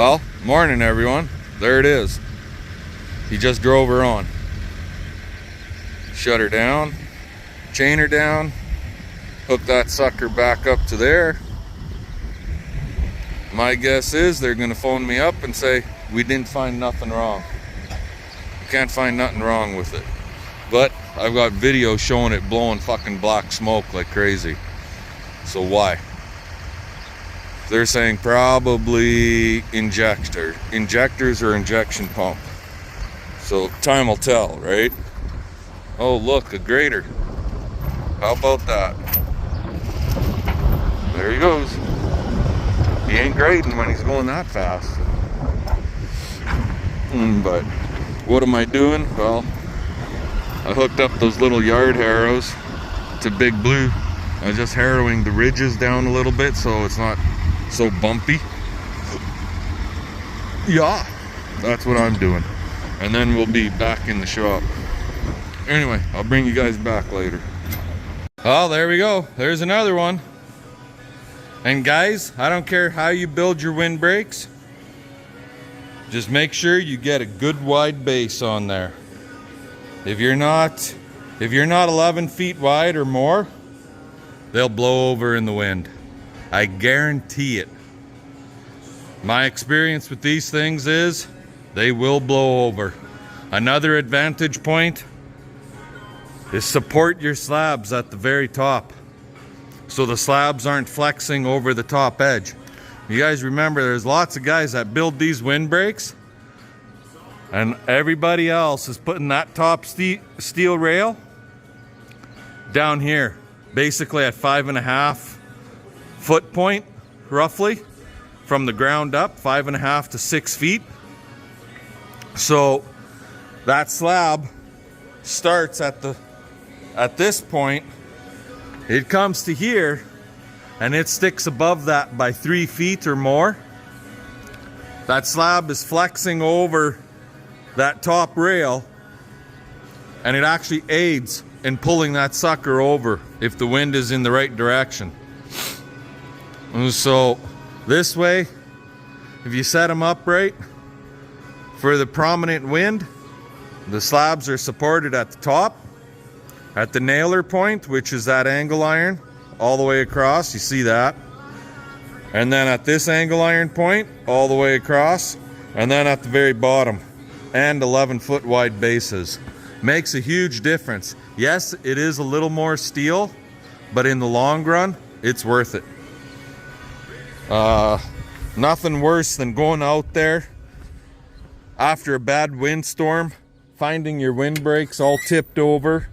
Well, morning everyone. There it is. He just drove her on. Shut her down, chain her down, hook that sucker back up to there. My guess is they're gonna phone me up and say, we didn't find nothing wrong. We can't find nothing wrong with it. But I've got video showing it blowing fucking black smoke like crazy. So why? They're saying probably injectors or injection pump. So time will tell, right? Oh look, a grader. How about that? There he goes. He ain't grading when he's going that fast. But what am I doing? Well, I hooked up those little yard harrows to Big Blue. I was just harrowing the ridges down a little bit so it's not so bumpy. Yeah, that's what I'm doing. And then we'll be back in the shop. Anyway, I'll bring you guys back later. Oh, there we go. There's another one. And guys, I don't care how you build your windbreaks. Just make sure you get a good wide base on there. If you're not 11 feet wide or more, they'll blow over in the wind. I guarantee it. My experience with these things is they will blow over. Another advantage point is support your slabs at the very top so the slabs aren't flexing over the top edge. You guys remember there's lots of guys that build these windbreaks and everybody else is putting that top steel rail down here, basically at 5.5 foot point, roughly, from the ground up, 5.5 to 6 feet. So that slab starts at this point, it comes to here, and it sticks above that by 3 feet or more. That slab is flexing over that top rail, and it actually aids in pulling that sucker over if the wind is in the right direction. And so this way, if you set them upright for the prominent wind, the slabs are supported at the top, at the nailer point, which is that angle iron all the way across, you see that, and then at this angle iron point all the way across, and then at the very bottom, and 11 foot wide bases. Makes a huge difference. Yes, it is a little more steel, but in the long run it's worth it. Nothing worse than going out there after a bad windstorm, finding your windbreaks all tipped over,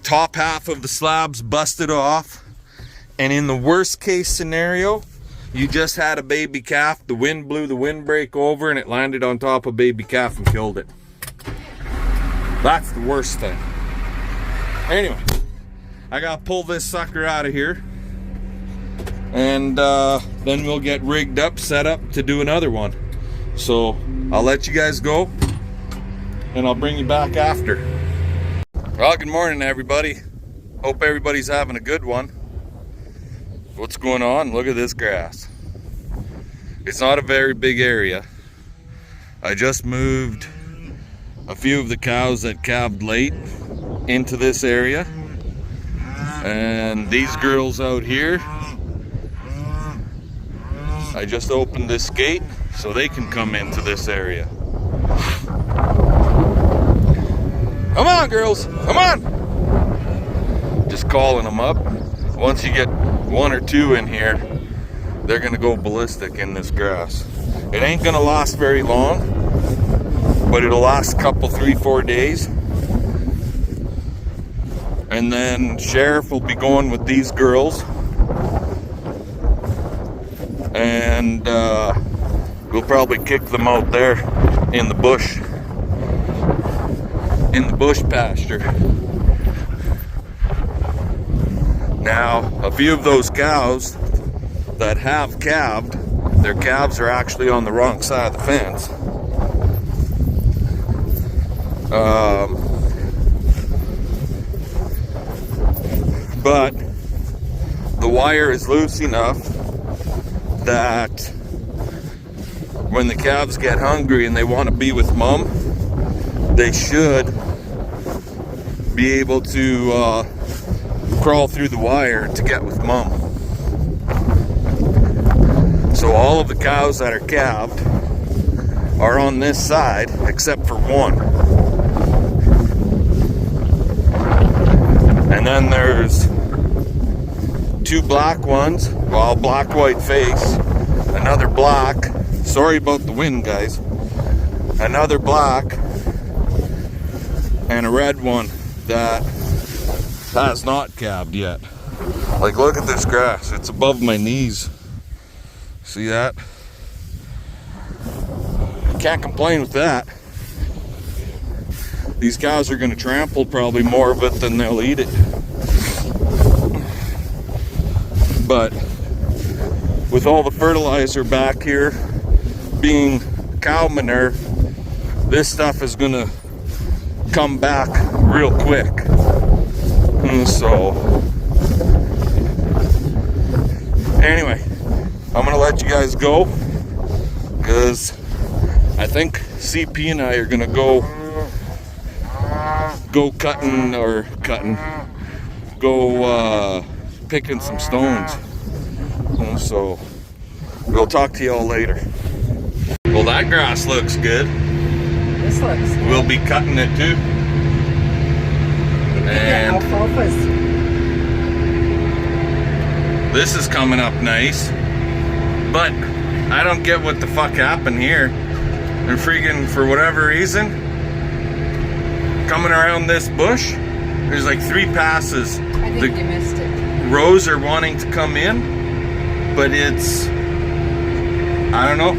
top half of the slabs busted off, and in the worst case scenario, you just had a baby calf, the wind blew the windbreak over and it landed on top of baby calf and killed it. That's the worst thing. Anyway, I gotta pull this sucker out of here, and then we'll get rigged up, set up to do another one. So I'll let you guys go and I'll bring you back after. Well, good morning everybody. Hope everybody's having a good one. What's going on? Look at this grass. It's not a very big area. I just moved a few of the cows that calved late into this area, and these girls out here, I just opened this gate so they can come into this area. Come on girls, come on! Just calling them up. Once you get one or two in here, they're gonna go ballistic in this grass. It ain't gonna last very long, but it'll last a couple, 3-4 days. And then Sheriff will be going with these girls, and we'll probably kick them out there in the bush pasture. Now, a few of those cows that have calved, their calves are actually on the wrong side of the fence. But the wire is loose enough that when the calves get hungry and they want to be with mom, they should be able to crawl through the wire to get with mom. So all of the cows that are calved are on this side except for one. And then there's two black ones, well, black white face, another black, sorry about the wind guys, another black, and a red one that has not calved yet. Like, look at this grass, it's above my knees. See that? Can't complain with that. These cows are going to trample probably more of it than they'll eat it. But with all the fertilizer back here being cow manure, this stuff is going to come back real quick. And so anyway, I'm going to let you guys go because I think CP and I are going to go picking some stones. And so we'll talk to y'all later. Well, that grass looks good. This looks good. We'll be cutting it too. And this is coming up nice, but I don't get what the fuck happened here. And freaking, for whatever reason, coming around this bush, there's like 3 passes. I think you missed it. Rows are wanting to come in, but it's, I don't know,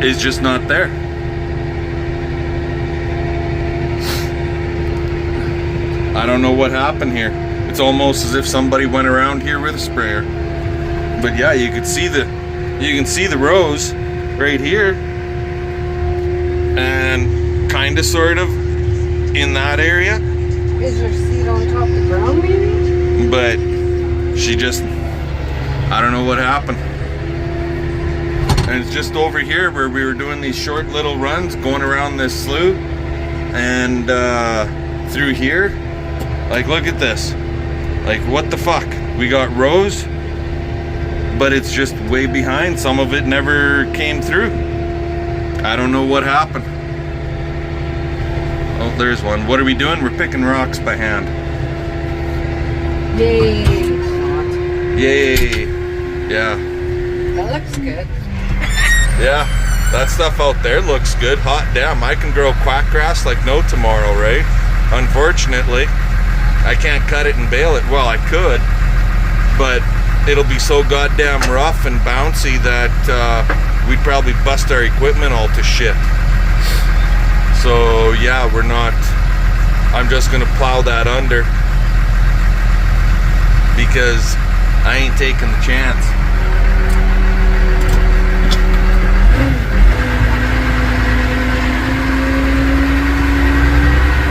it's just not there. I don't know what happened here. It's almost as if somebody went around here with a sprayer. But yeah, you can see the rows right here, and kind of sort of in that area. Is there seed on top of the ground maybe? But she just, I don't know what happened. And it's just over here where we were doing these short little runs going around this slough and through here. Like, look at this. Like, what the fuck? We got rows, but it's just way behind. Some of it never came through. I don't know what happened. Oh, there's one. What are we doing? We're picking rocks by hand. Yay. Yay. Yeah. That looks good. Yeah, that stuff out there looks good. Hot damn, I can grow quack grass like no tomorrow, right? Unfortunately, I can't cut it and bale it. Well, I could, but it'll be so goddamn rough and bouncy that we'd probably bust our equipment all to shit. So yeah, we're not, I'm just gonna plow that under because I ain't taking the chance.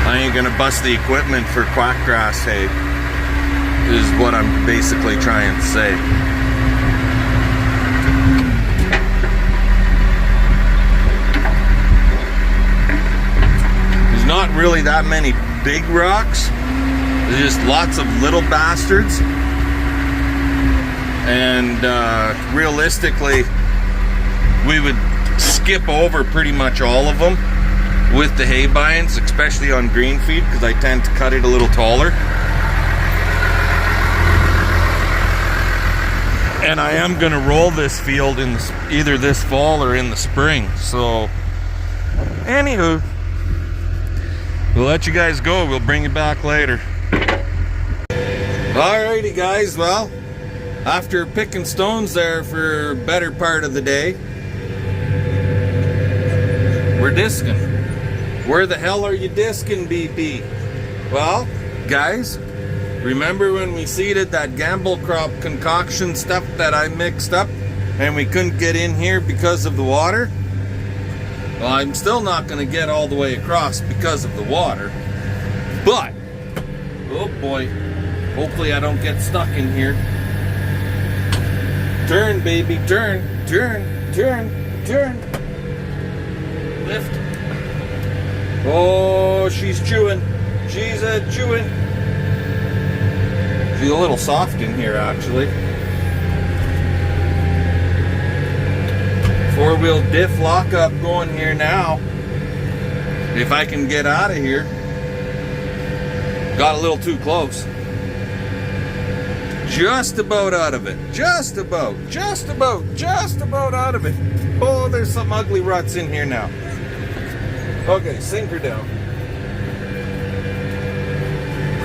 I ain't gonna bust the equipment for quack grass hay, is what I'm basically trying to say. There's not really that many big rocks. There's just lots of little bastards. And realistically, we would skip over pretty much all of them with the hay binds, especially on green feed, because I tend to cut it a little taller. And I am going to roll this field in either this fall or in the spring. So, anywho, we'll let you guys go. We'll bring you back later. Alrighty, guys. Well, after picking stones there for a better part of the day, we're disking. Where the hell are you disking, BP? Well, guys, remember when we seeded that Gamble crop concoction stuff that I mixed up and we couldn't get in here because of the water? Well, I'm still not going to get all the way across because of the water. But, oh boy, hopefully I don't get stuck in here. Turn, baby, turn, turn. Turn. Lift. Oh, she's chewing. She's chewing. She's a little soft in here, actually. Four-wheel diff lockup going here now. If I can get out of here. Got a little too close. Just about out of it. Just about out of it. Oh, there's some ugly ruts in here now. Okay, sink her down.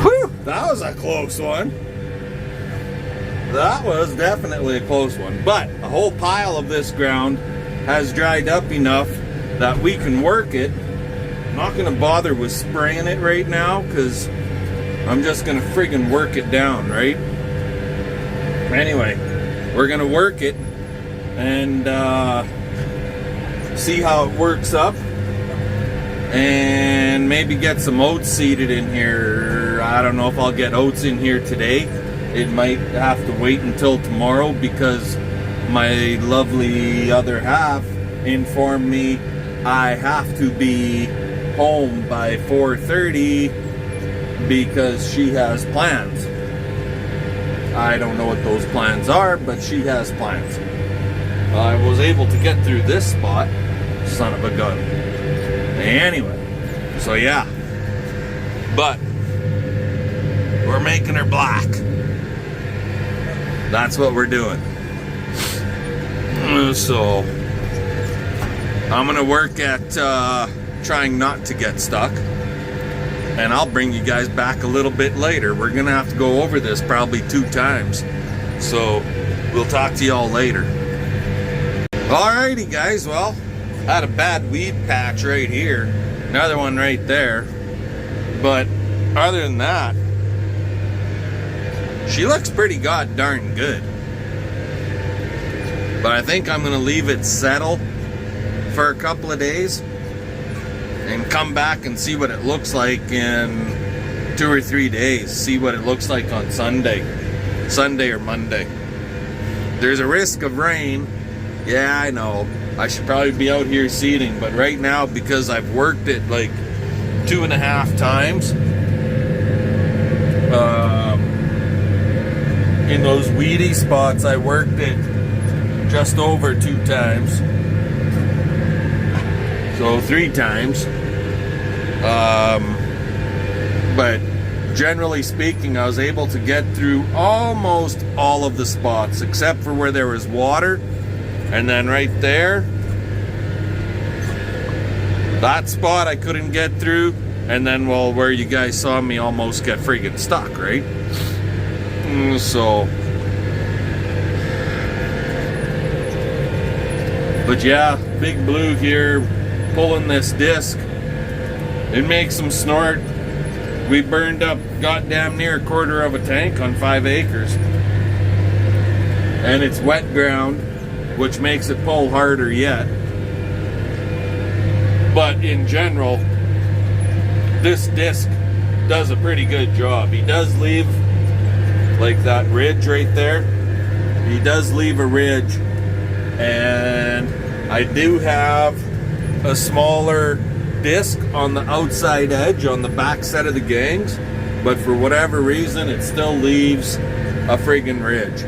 Whew, that was a close one. That was definitely a close one. But a whole pile of this ground has dried up enough that we can work it. I'm not going to bother with spraying it right now because I'm just going to friggin' work it down, right? Anyway, we're going to work it and see how it works up. And maybe get some oats seeded in here. I don't know if I'll get oats in here today. It might have to wait until tomorrow because my lovely other half informed me I have to be home by 4:30 because she has plans. I don't know what those plans are, but she has plans. I was able to get through this spot, son of a gun. Anyway, so yeah. But we're making her black. That's what we're doing. So I'm gonna work at trying not to get stuck, and I'll bring you guys back a little bit later. We're gonna have to go over this probably 2 times, so we'll talk to y'all later. Alrighty guys, well, had a bad weed patch right here, another one right there, but other than that, she looks pretty god darn good. But I think I'm gonna leave it settle for a couple of days and come back and see what it looks like in 2 or 3 days. See what it looks like on Sunday or Monday. There's a risk of rain. Yeah, I know. I should probably be out here seeding, but right now, because I've worked it like 2.5 times, in those weedy spots, I worked it just over 2 times. So 3 times. But generally speaking, I was able to get through almost all of the spots, except for where there was water. And then right there, that spot I couldn't get through. And then, well, where you guys saw me almost get freaking stuck, right? So, but yeah, Big Blue here pulling this disc. It makes them snort. We burned up goddamn near 1/4 of a tank on 5 acres. And it's wet ground, which makes it pull harder yet. But in general, this disc does a pretty good job. He does leave like that ridge right there. He does leave a ridge, and I do have a smaller disc on the outside edge on the back set of the gangs, but for whatever reason it still leaves a friggin' ridge.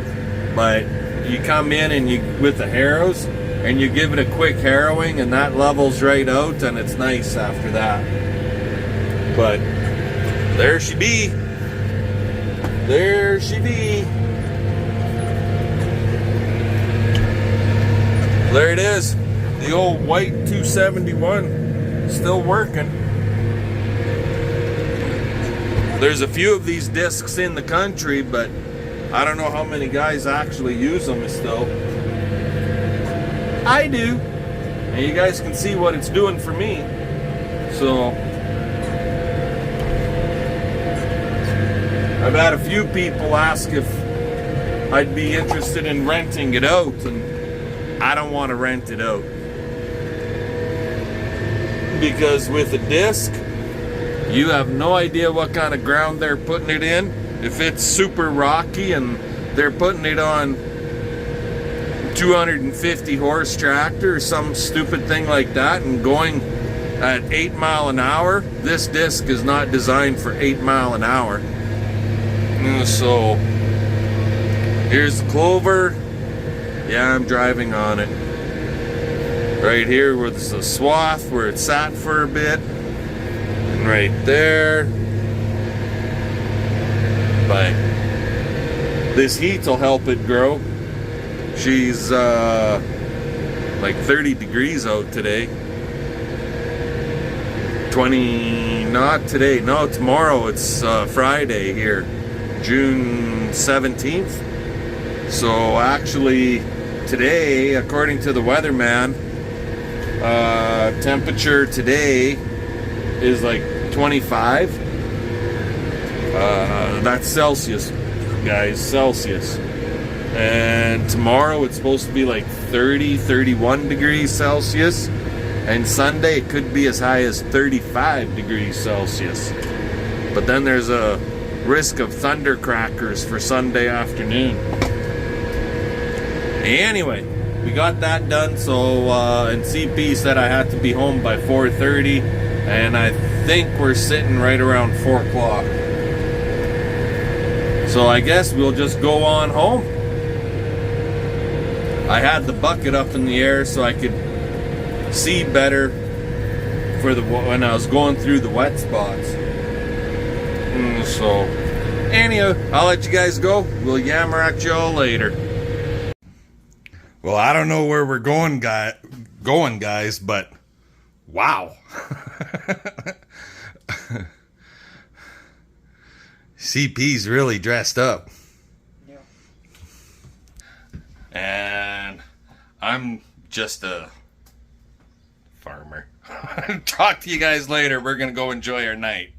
But you come in and you with the harrows and you give it a quick harrowing and that levels right out, and it's nice after that. But there she be. There she be. There it is. The old white 271 still working. There's a few of these discs in the country, but I don't know how many guys actually use them still. I do. And you guys can see what it's doing for me. So I've had a few people ask if I'd be interested in renting it out, and I don't want to rent it out. Because with a disc, you have no idea what kind of ground they're putting it in. If it's super rocky and they're putting it on 250 horse tractor or some stupid thing like that and going at 8 mile an hour, this disc is not designed for 8 mile an hour. So here's the clover. Yeah, I'm driving on it. Right here where there's a swath where it sat for a bit. And right there. But this heat will help it grow. She's like 30 degrees out today. 20, not today, no, tomorrow. It's Friday here, June 17th. So actually today, according to the weatherman, temperature today is like 25. That's Celsius, guys, Celsius. And tomorrow it's supposed to be like 30, 31 degrees Celsius. And Sunday it could be as high as 35 degrees Celsius. But then there's a risk of thundercrackers for Sunday afternoon. Anyway, we got that done. So and CP said I had to be home by 4:30, and I think we're sitting right around 4 o'clock. So I guess we'll just go on home. I had the bucket up in the air so I could see better for when I was going through the wet spots. So anyhow, I'll let you guys go. We'll yammer at y'all later. Well, I don't know where we're going, guys, but wow. CP's really dressed up. Yeah. And I'm just a farmer. Talk to you guys later. We're gonna go enjoy our night.